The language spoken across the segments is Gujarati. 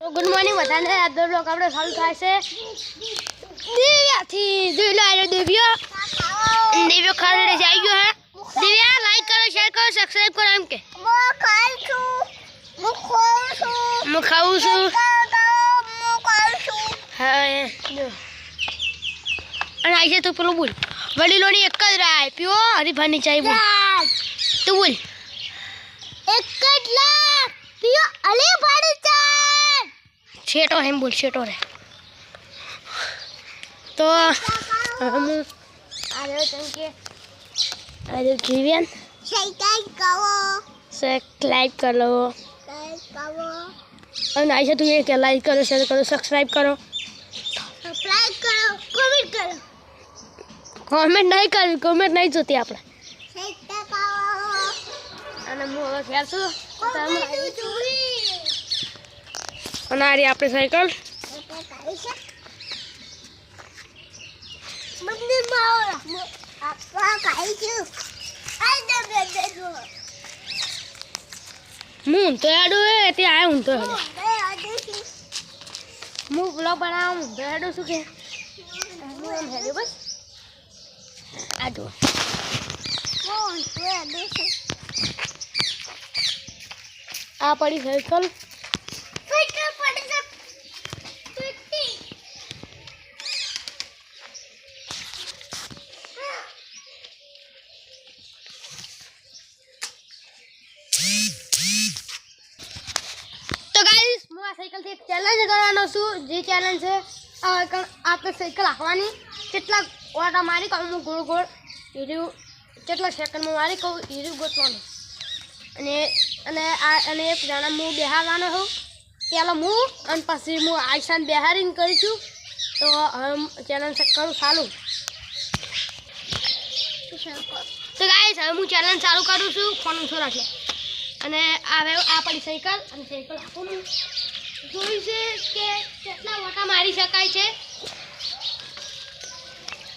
गुड मॉर्निंग बताने आज दो लोग આપણે ચાલુ થાય છે દિવ્યાથી જોઈ લો આ દિવ્યો ખાલી રહી આવી ગયો હે દિવ્યા લાઈક કરો શેર કરો સબસ્ક્રાઇબ કરો એમ કે હું ખાઉં છું હા જો અને આઈ છે તું પેલું બોલ વડીલોની એક જ રાય પીઓ હરીફાની ચાય બોલ તું બોલ એક જ લાખ પીઓ હરીફાની ચાય છેટો એમ બોલ છેટો રે તો हम आ रहे हैं कि अरे जीवन सब्सक्राइब कर लो और नहीं से तुम ये क्या लाइक करो शेयर करो सब्सक्राइब करो कमेंट नहीं जोती આપણે અને હું હવે ખેલશું અને આ રહી આપણે સાયકલ હું તો આડું હે તે આ હું તો હું બ્લોગ બનાવું હું તો આડું શું કે હું હેડે બસ આડું આ પડી સાયકલ साइकिल से एक चैलेंज करवानो छू जे चैलेंज है आपने साइकिल हाकवानी કેટલા ઓટા મારી કહું ગોળ ગોળ ઈર્યું કેટલા સેકન્ડમાં મારી કહું ઈર્યું ગોતવાનું અને એક જણા હું બેહારવાનો છું પહેલાં હું અને પછી હું આયશાને બેહારીને કરીશું તો ચેલેન્જ કરું ચાલુ તો ગાઈસ હવે હું ચેલેન્જ ચાલુ કરું છું ફોન ઊંચો રાખીએ અને આ પડી સાયકલ અને સાયકલ આપવાનું જોઈ છે કે કેટલા વટા મારી શકાય છે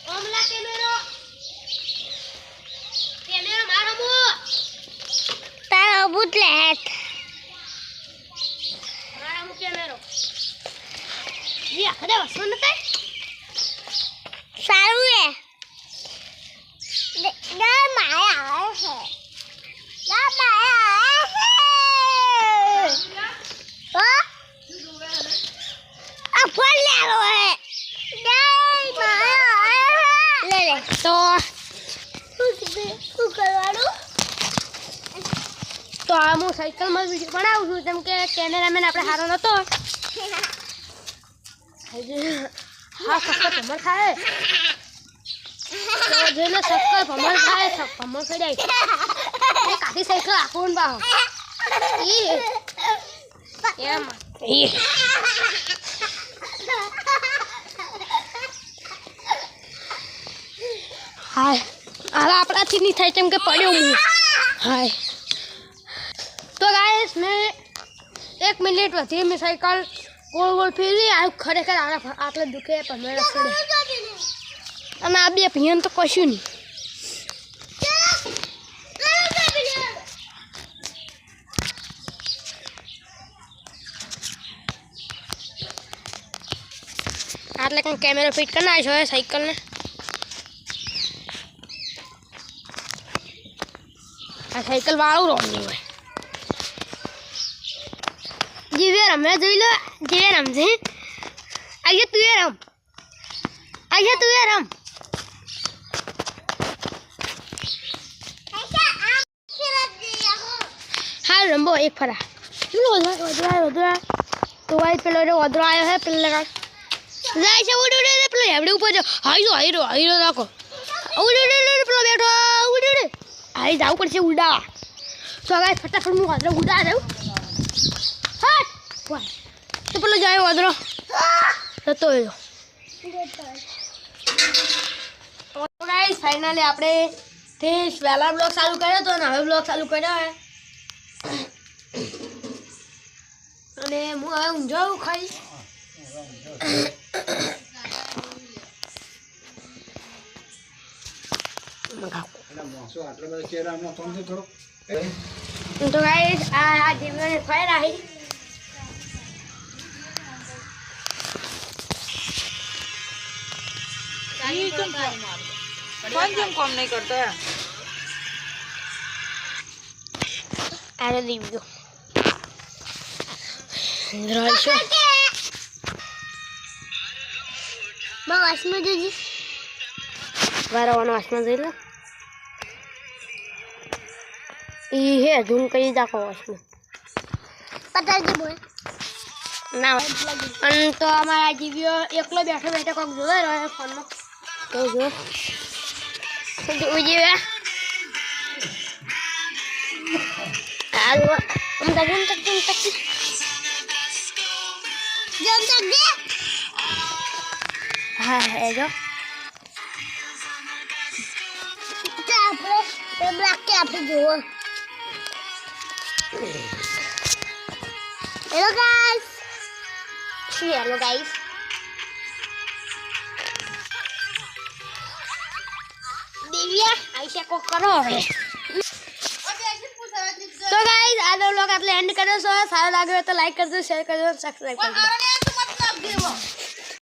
ઓમલા કેમેરો મારો મો તારો બુટલેટ મારા મો કેમેરો યા ખડે વસન નતે સારું હે ના માયા આવે છે ના માયા तो आ હું સાયકલમાં વિડિયો બનાવું છું જેમ કે કેમેરામેન આપણે હારો નતો હા સક્કર ભમર ખાય તો જેને સક્કર ભમર ખાય ભમર ખાઈ જાય એ કાફી સાયકલ આપું બાહો એમ हाय आला આપણાથી નહીં થાય કેમ કે પડ્યો હું હાય તો ગાઈસ મેં 1 મિનિટ વધી મેં સાયકલ ગોળ ગોળ ફેરવી આ ખરેખર આટલે દુખે પણ મેં રસડે અને આ બે ભિયન તો કશું નહીં આટલે કંઈ કેમેરા ફિટ કરી નાખ્યો છે સાયકલને આ સાયકલ વાળું રમવું હોય જીવે રમે જોઈ લો જીવે રમશે આજે તું રમ હા રમવો એક ફરા વધરા તો ભાઈ પેલો વધરો આવ્યો હે પેલો લગા જાય છે ઉડે પેલો હેવડે ઉપર જો હાઈરો રાખો ઉડે પેલો બેઠો ઉડે आई जाऊ પડશે ઉડા તો ગાઈસ ફટાફટ હું વાદરો ઉડા દઉં હટ વાહ તો પેલો જાય વાદરો તો ગાઈસ ફાઇનલી આપણે તે પહેલા બ્લોગ ચાલુ કર્યો તો અને હવે બ્લોગ ચાલુ કર્યો હે અને હું હવે ઊંઝાઉં ખાઈ तो गाइस आज मैंने फायर आई કેમ કામ નહીં કરતો એમ આરે દીવ્યો ઇન્દ્રાશો બા વાસમાં જોજી વારવાનો વાસમાં જોઈ લે ઈ હે ઝૂમ કરી દાખો વાસમાં પતાજી બોલ ના અને તો અમારા જીવ્યો એકલો બેઠો બેઠો કોક જોવે રહ્યો ફોનમાં તો જો ઉજી આલો हम तक जम तक दे हाँ है जो આપણે બ્લેક કે આપણે જોવો hello guys hello guys Divya Aisha કો કરો હવે तो गाइस आज हम लोग एंड कर दो सारा लगे तो लाइक कर दो शेयर कर दो सब्सक्राइब कर दो